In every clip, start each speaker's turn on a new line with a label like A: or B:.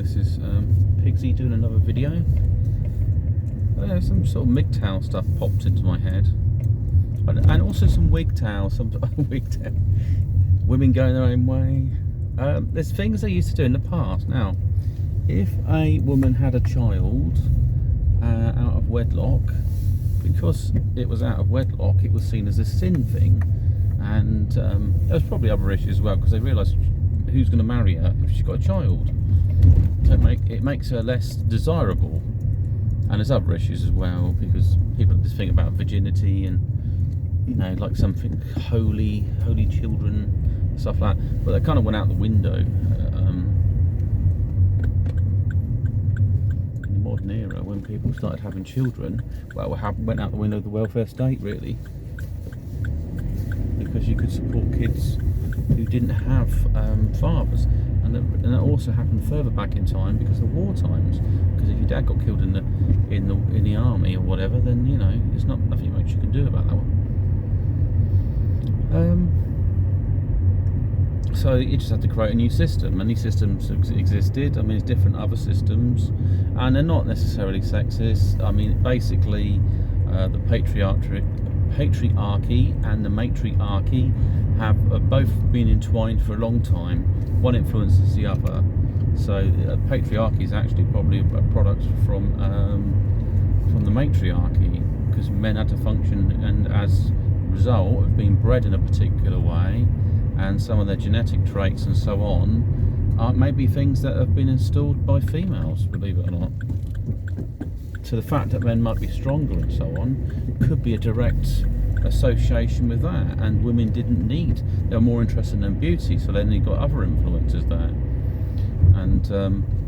A: this is Pigsy doing another video. Some sort of MGTOW stuff popped into my head, and also some WGTOW, women going their own way. There's things they used to do in the past. Now, if a woman had a child out of wedlock, because it was out of wedlock, it was seen as a sin thing, and there was probably other issues as well, because they realised who's going to marry her if she's got a child. So it makes her less desirable. And there's other issues as well, because people have this thing about virginity and, you know, like something holy children, stuff like that. But that kind of went out the window in the modern era, when people started having children. Well, went out the window of the welfare state, really, because you could support kids who didn't have fathers. And that also happened further back in time because of war times. Because if your dad got killed in the army or whatever, then, you know, there's nothing much you can do about that one. So you just had to create a new system, and these systems existed. I mean, it's different other systems, and they're not necessarily sexist. I mean, basically, the patriarchy and the matriarchy have both been entwined for a long time. One influences the other. So patriarchy is actually probably a product from the matriarchy, because men had to function, and as a result of being bred in a particular way, and some of their genetic traits and so on are maybe things that have been installed by females, believe it or not. So the fact that men might be stronger and so on could be a direct association with that, and women didn't need, they were more interested in beauty, so then you got other influences there, and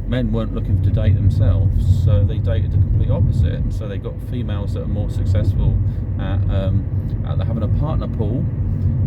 A: men weren't looking to date themselves, so they dated the complete opposite, and so they got females that are more successful at having a partner pool,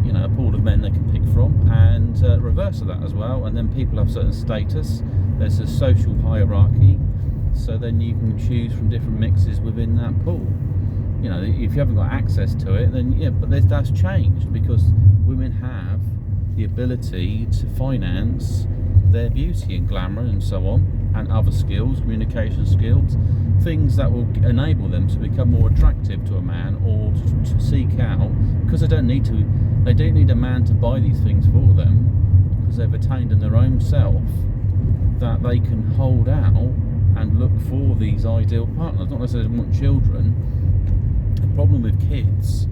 A: you know, a pool of men they can pick from, and reverse of that as well. And then people have certain status, there's a social hierarchy, so then you can choose from different mixes within that pool. You know, if you haven't got access to it, then yeah, but that's changed, because women have the ability to finance their beauty and glamour and so on, and other skills, communication skills, things that will enable them to become more attractive to a man, or to seek out, because they don't need a man to buy these things for them, because they've attained in their own self that they can hold out and look for these ideal partners. Not necessarily want children. The problem with kids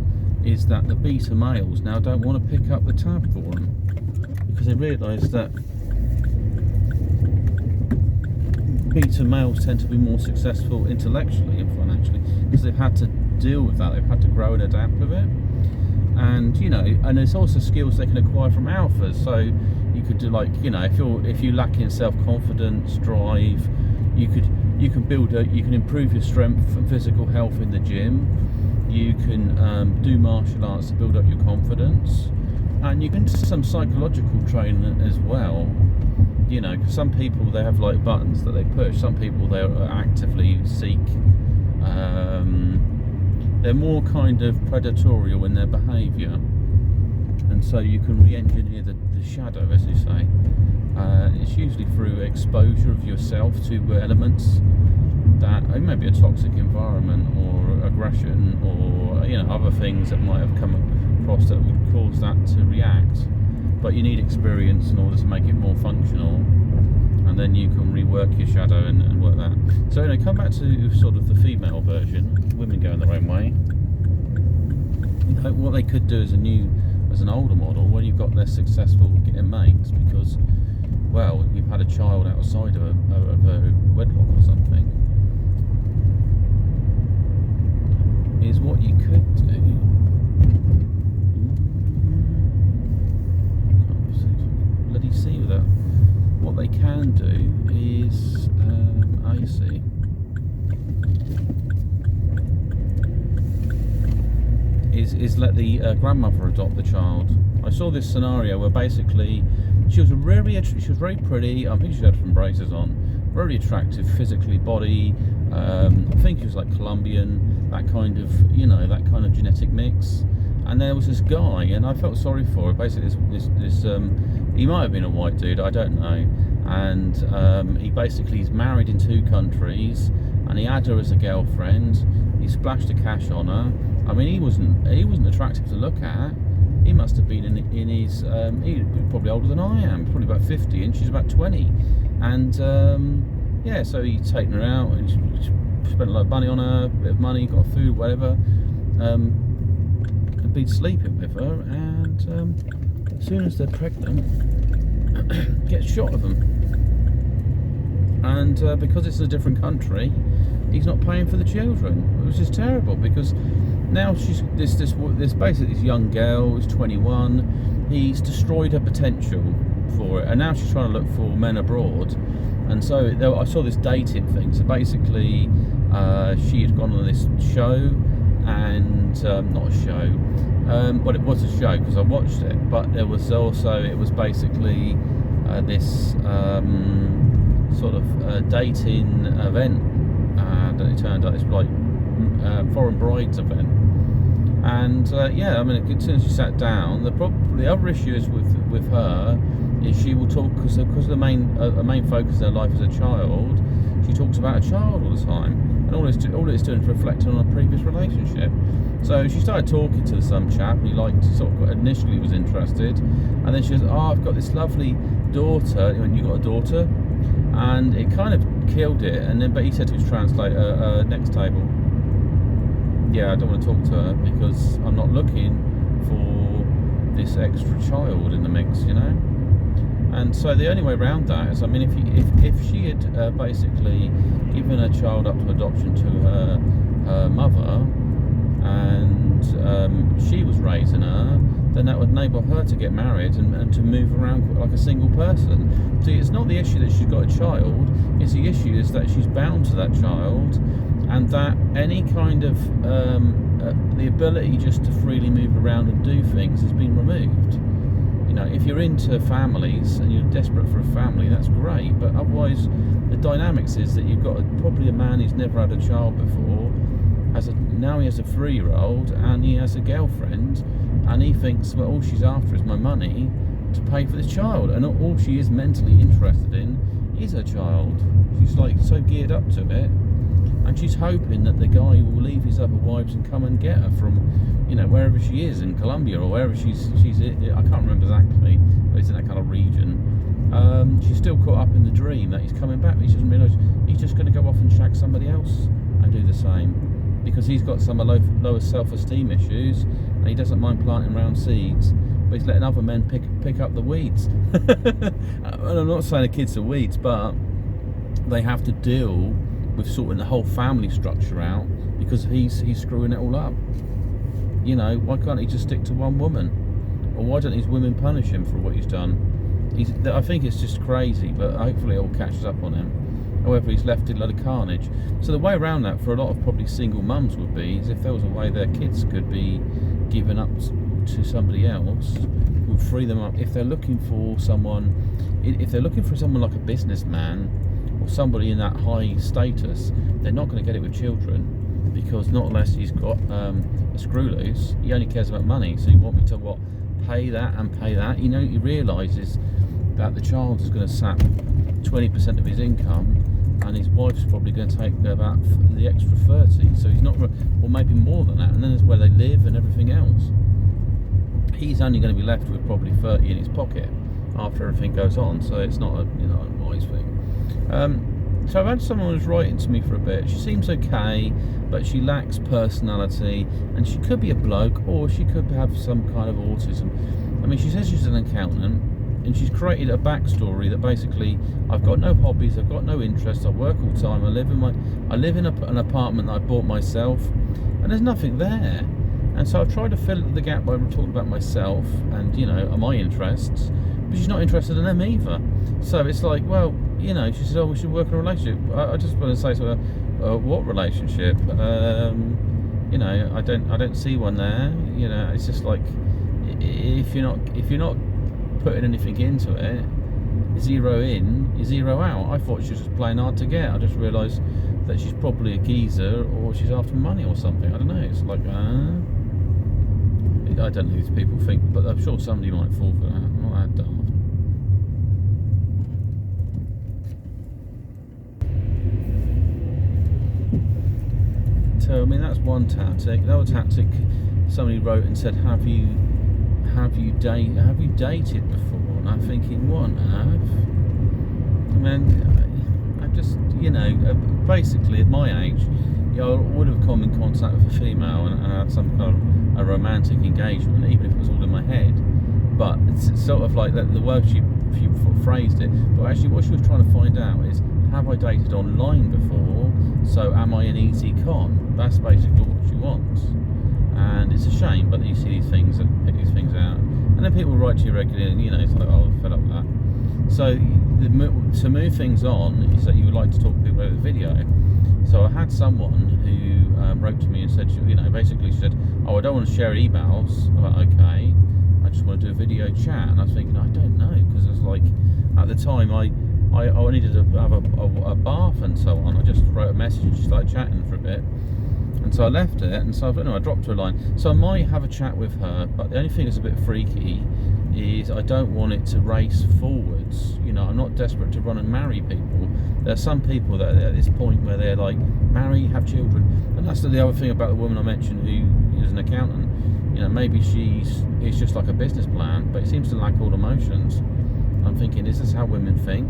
A: is that the beta males now don't want to pick up the tab for them, because they realise that beta males tend to be more successful intellectually and financially, because they've had to deal with that, they've had to grow and adapt with it. And, you know, and there's also skills they can acquire from alphas. So you could do, like, you know, if you lack in self-confidence, drive, you can improve your strength and physical health in the gym. You can do martial arts to build up your confidence, and you can do some psychological training as well. You know, because some people, they have like buttons that they push. Some people, they actively seek. They're more kind of predatorial in their behaviour, and so you can re-engineer the shadow, as you say. It's usually through exposure of yourself to elements that it may be a toxic environment, or aggression, or, you know, other things that might have come across that would cause that to react. But you need experience in order to make it more functional, and then you can rework your shadow and work that. So, you know, come back to sort of the female version, women going their own way. You know, what they could do as an older model, when you've got less successful getting mates, because, well, you've had a child outside of a wedlock or something, is what you could do. Bloody see with that. What they can do is, I see. Is let the grandmother adopt the child. I saw this scenario where basically she was very pretty. I think she had some braces on. Very attractive physically, body. I think she was like Colombian, that kind of, you know, that kind of genetic mix. And there was this guy, and I felt sorry for her. Basically, this he might have been a white dude, I don't know. and he's married in 2 countries, and he had her as a girlfriend. He splashed the cash on her. I mean, he wasn't attractive to look at. He must have been in his he was probably older than I am, probably about 50, and she's about 20. And yeah, so he'd taken her out and spent a lot of money on her, a bit of money, got food, whatever. Had been sleeping with her, and as soon as they're pregnant, gets shot of them. And because it's a different country, he's not paying for the children, which is terrible, because now she's this basically this young girl who's 21. He's destroyed her potential for it, and now she's trying to look for men abroad. And so I saw this dating thing. So basically, she had gone on this show, and not a show, but it was a show because I watched it. But there was also, it was basically this sort of dating event, and it turned out it's like foreign brides event. And yeah, I mean, as soon as she sat down, the other issue is with her is she will talk, because the main focus of her life as a child, she talks about a child all the time, and all it's doing is reflecting on a previous relationship. So she started talking to some chap, and he initially was interested, and then she goes, "Oh, I've got this lovely daughter." When you got a daughter, and it kind of killed it. And then, but he said to his translator, "Next table." Yeah, I don't want to talk to her because I'm not looking for this extra child in the mix, you know. And so the only way around that is, I mean, if she had basically given her child up to adoption to her mother, and she was raising her, then that would enable her to get married and to move around like a single person. See, it's not the issue that she's got a child, it's the issue is that she's bound to that child, and that any kind of the ability just to freely move around and do things has been removed. You know, if you're into families and you're desperate for a family, that's great, but otherwise the dynamics is that you've got probably a man who's never had a child before, now he has a 3-year-old, and he has a girlfriend, and he thinks, well, all she's after is my money to pay for this child, and all she is mentally interested in is her child. She's like so geared up to it, and she's hoping that the guy will leave his other wives and come and get her from, you know, wherever she is in Colombia or wherever she's I can't remember exactly, but it's in that kind of region. She's still caught up in the dream that he's coming back, but he doesn't realise he's just going to go off and shag somebody else and do the same, because he's got some lower self-esteem issues, and he doesn't mind planting around seeds, but he's letting other men pick up the weeds. And I'm not saying the kids are weeds, but they have to deal with sorting the whole family structure out, because he's screwing it all up. You know, why can't he just stick to one woman? Or why don't his women punish him for what he's done? I think it's just crazy, but hopefully it all catches up on him. However, he's left a lot of carnage. So the way around that for a lot of probably single mums would be, is if there was a way their kids could be given up to somebody else, would free them up. If they're looking for someone like a businessman or somebody in that high status, they're not going to get it with children, because not unless he's got a screw loose. He only cares about money. So you want me to pay that and pay that? You know, he realises that the child is going to sap 20% of his income, and his wife's probably going to take about the extra 30. So he's not, or maybe more than that. And then there's where they live and everything else. He's only going to be left with probably 30 in his pocket after everything goes on. So it's not a wise thing. So I've had someone who's writing to me for a bit. She seems okay, but she lacks personality, and she could be a bloke, or she could have some kind of autism. I mean, she says she's an accountant, and she's created a backstory that basically, I've got no hobbies, I've got no interests, I work all the time, I live in an apartment that I bought myself, and there's nothing there. And so I've tried to fill the gap by talking about myself and, you know, my interests, but she's not interested in them either. So it's like, well, you know, she says, oh, we should work in a relationship. I just want to say to her, what relationship? You know, I don't see one there. You know, it's just like, if you're not putting anything into it, zero in, you zero out. I thought she was just playing hard to get. I just realised that she's probably a geezer, or she's after money or something. I don't know. It's like, I don't know who these people think, but I'm sure somebody might fall for that. I'm not that daft. So I mean that's one tactic. Another tactic, somebody wrote and said, have you dated before? And I'm thinking, what on earth? I mean, I just, basically at my age, I would have come in contact with a female and had some kind of a romantic engagement, even if it was all in my head. But it's sort of like the way she phrased it. But actually, what she was trying to find out is, have I dated online before? So am I an easy con? That's basically what she wants. And it's a shame, but you see these things and pick these things out, and then people write to you regularly, and it's like, oh, I'm fed up with that. So to move things on is that you would like to talk to people over video. So I had someone who wrote to me and said, basically she said, oh, I don't want to share emails. I'm like, okay, I just want to do a video chat. And I was thinking, I don't know, because it's like, at the time I needed to have a bath and so on. I just wrote a message and started chatting for a bit. And so I left it, and so I dropped her a line. So I might have a chat with her, but the only thing that's a bit freaky is I don't want it to race forwards. I'm not desperate to run and marry people. There are some people that are at this point where they're like, marry, have children. And that's the other thing about the woman I mentioned who is an accountant. Maybe it's just like a business plan, but it seems to lack all emotions. I'm thinking, is this how women think?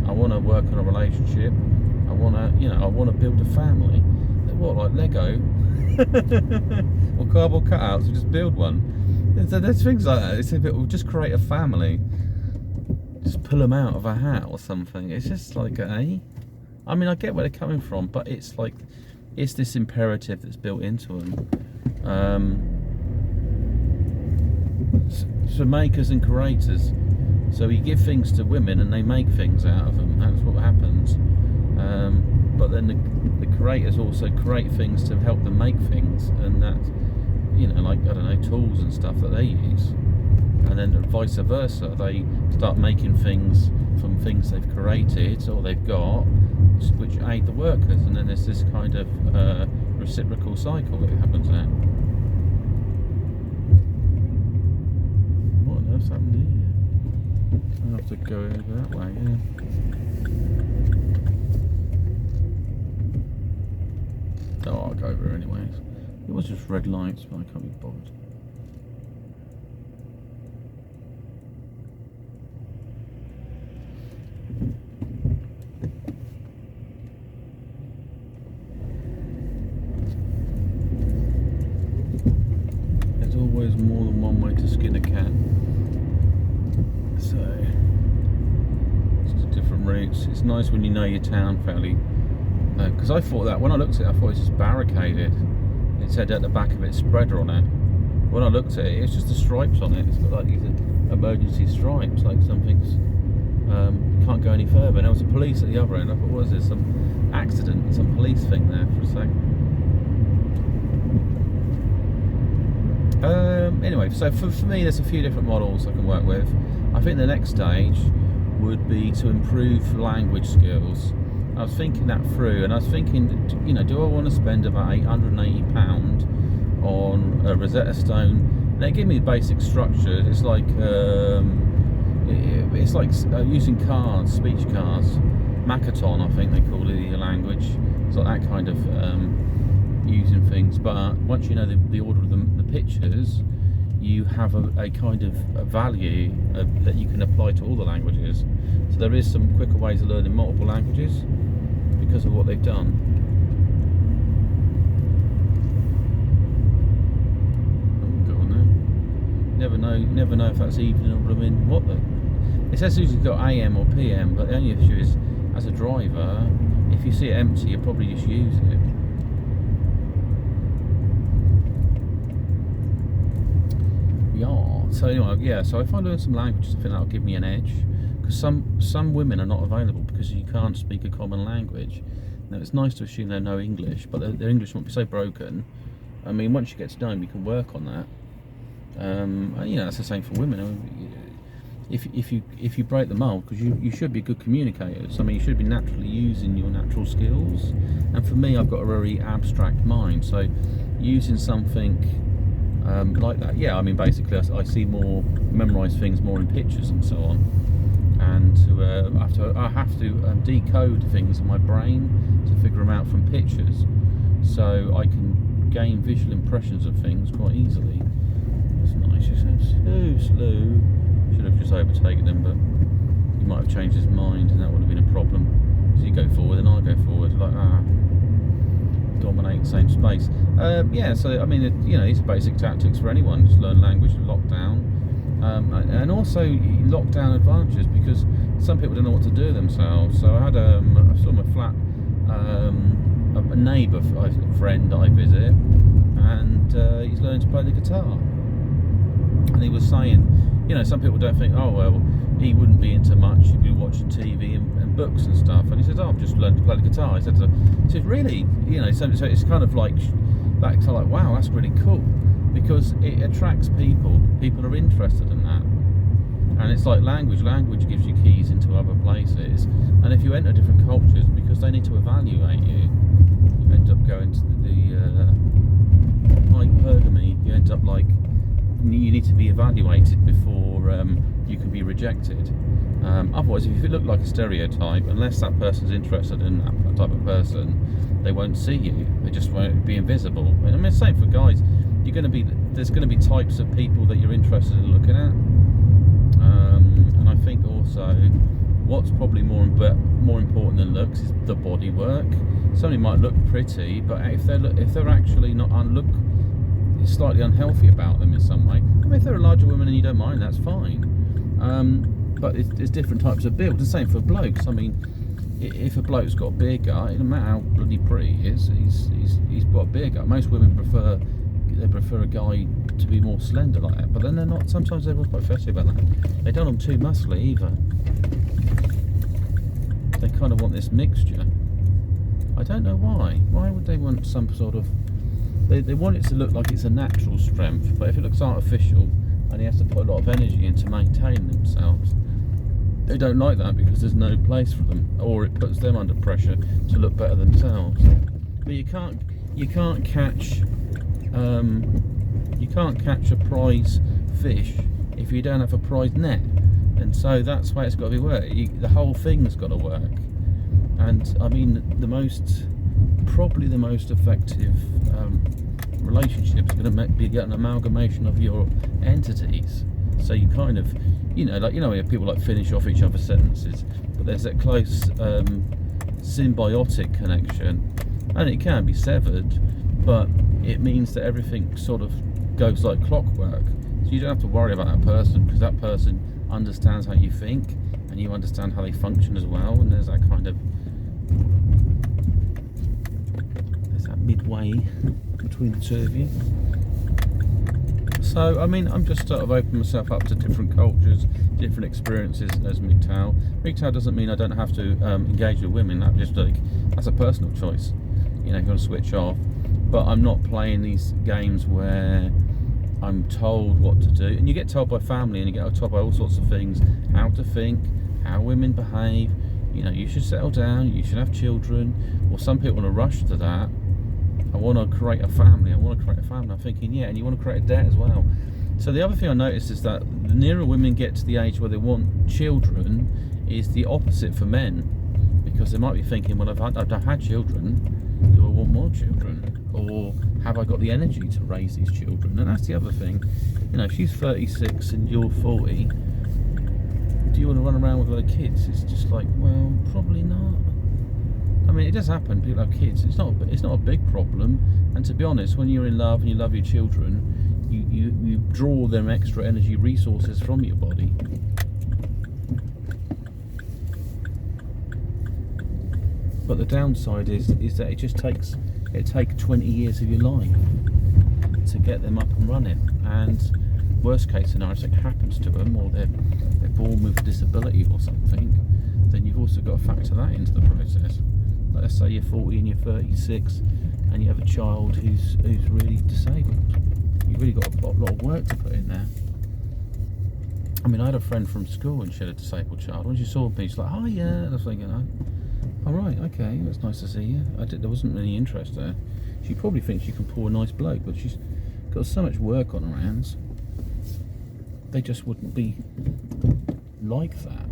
A: I want to work on a relationship. I want to build a family. What, like Lego? Or cardboard cutouts, we just build one. There's things like that. It's we'll just create a family. Just pull them out of a hat or something. It's just like, I mean, I get where they're coming from, but it's like, it's this imperative that's built into them. So makers and creators. So we give things to women and they make things out of them. That's what happens. But then the creators also create things to help them make things, and that, like, I don't know, tools and stuff that they use. And then vice versa, they start making things from things they've created or they've got, which aid the workers, and then there's this kind of reciprocal cycle that happens there. What on earth's happened here? I'll have to go that way, yeah. Oh, I'll go over anyways. It was just red lights, but I can't be bothered. There's always more than one way to skin a cat. So, it's just different routes. It's nice when you know your town fairly. Because I thought that, when I looked at it, I thought it was just barricaded. It said at the back of it, spreader on it. When I looked at it, it's just the stripes on it. It's got like these emergency stripes, like something's can't go any further. And there was a police at the other end. I thought, what is this? Some accident, some police thing there for a sec. Anyway, so for me, there's a few different models I can work with. I think the next stage would be to improve language skills. I was thinking that through, and I was thinking, do I want to spend about £880 on a Rosetta Stone? They give me the basic structure. It's like using cards, speech cards, Makaton, I think they call it, the language. It's like that kind of using things. But once you know the order of the pictures, you have a kind of a value that you can apply to all the languages. So there is some quicker ways of learning multiple languages because of what they've done. Oh, go on there. Never know if that's evening or blooming what the. It says usually got AM or PM, but the only issue is, as a driver, if you see it empty, you'll probably just use it. Yeah. So anyway, yeah. So if I learn some languages, I think that'll give me an edge. Because some women are not available because you can't speak a common language. Now it's nice to assume they know English, but their English won't be so broken. I mean, once you get to know them, you can work on that. That's the same for women. I mean, if you break the mold, because you should be good communicators. I mean, you should be naturally using your natural skills. And for me, I've got a very abstract mind, so using something like that, yeah. I mean, basically, I see more, memorise things more in pictures and so on, and I have to decode things in my brain to figure them out from pictures. so I can gain visual impressions of things quite easily. It's nice. He said so slow. Should have just overtaken him, but he might have changed his mind, and that would have been a problem. So you go forward, and I go forward, like dominate the same space. Yeah. So I mean, these are basic tactics for anyone. Just learn language, lockdown, and also lockdown advantages, because some people don't know what to do themselves. So I had I saw my flat. A neighbour, a friend that I visit, and he's learning to play the guitar. And he was saying, some people don't think, oh well, he wouldn't be into much, he'd be watching TV and books and stuff. And he says, oh, I've just learned to play the guitar. He said, really? So it's kind of like that. So like, wow, that's really cool, because it attracts people. People are interested in that. And it's like language gives you keys into other places, and if you enter different cultures, because they need to evaluate you, you end up going to the hypergamy. You end up like, you need to be evaluated before you can be rejected. Otherwise, if you look like a stereotype, unless that person's interested in that type of person, they won't see you. They just won't be invisible. I mean, same for guys. There's going to be types of people that you're interested in looking at. And I think also what's probably more important than looks is the body work. Somebody might look pretty, but if they're actually not slightly unhealthy about them in some way. I mean, if they're a larger woman and you don't mind, that's fine. But it's different types of build. The same for blokes. I mean, if a bloke's got a beer gut, it doesn't matter how bloody pretty he is. He's got a beer gut. Most women prefer a guy to be more slender like that, but then they're not. Sometimes they're quite fussy about that. They don't want too muscly either. They kind of want this mixture. I don't know why. Why would they want some sort of? They want it to look like it's a natural strength, but if it looks artificial and he has to put a lot of energy in to maintain themselves, they don't like that, because there's no place for them, or it puts them under pressure to look better themselves. But you can't catch a prize fish if you don't have a prize net, and so that's why it's got to be work. The whole thing's got to work. And I mean, probably the most effective relationship is going to be an amalgamation of your entities. So you kind of, people like finish off each other's sentences, but there's that close symbiotic connection, and it can be severed, but it means that everything sort of goes like clockwork. So you don't have to worry about that person, because that person understands how you think, and you understand how they function as well. And there's that midway between the two of you. So I mean, I'm just sort of opening myself up to different cultures, different experiences as MGTOW. MGTOW doesn't mean I don't have to engage with women. That's a personal choice. If you want to switch off. But I'm not playing these games where I'm told what to do. And you get told by family, and you get told by all sorts of things, how to think, how women behave. You should settle down, you should have children. Or some people want to rush to that. I want to create a family. I'm thinking, yeah, and you want to create a debt as well. So the other thing I noticed is that the nearer women get to the age where they want children is the opposite for men. Because they might be thinking, well, I've had children, do I want more children? Or have I got the energy to raise these children? And that's the other thing. If she's 36 and you're 40, do you want to run around with other kids? It's just like, well, probably not. I mean, it does happen. People have kids. It's not a big problem. And to be honest, when you're in love and you love your children, you draw them extra energy resources from your body. But the downside is that it takes 20 years of your life to get them up and running. And worst case scenario, if something happens to them, or they're born with a disability or something, then you've also got to factor that into the process. Let's say you're 40 and you're 36 and you have a child who's really disabled. You've really got a lot of work to put in there. I mean, I had a friend from school and she had a disabled child. When she saw me, she's like, oh yeah, and I was thinking, oh right, okay, that's nice to see you. There wasn't any interest there. She probably thinks she can pull a nice bloke, but she's got so much work on her hands. They just wouldn't be like that.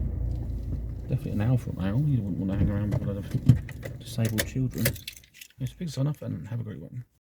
A: Definitely an alpha male. You wouldn't want to hang around with a lot of disabled children. Yes, big sign off and have a great one.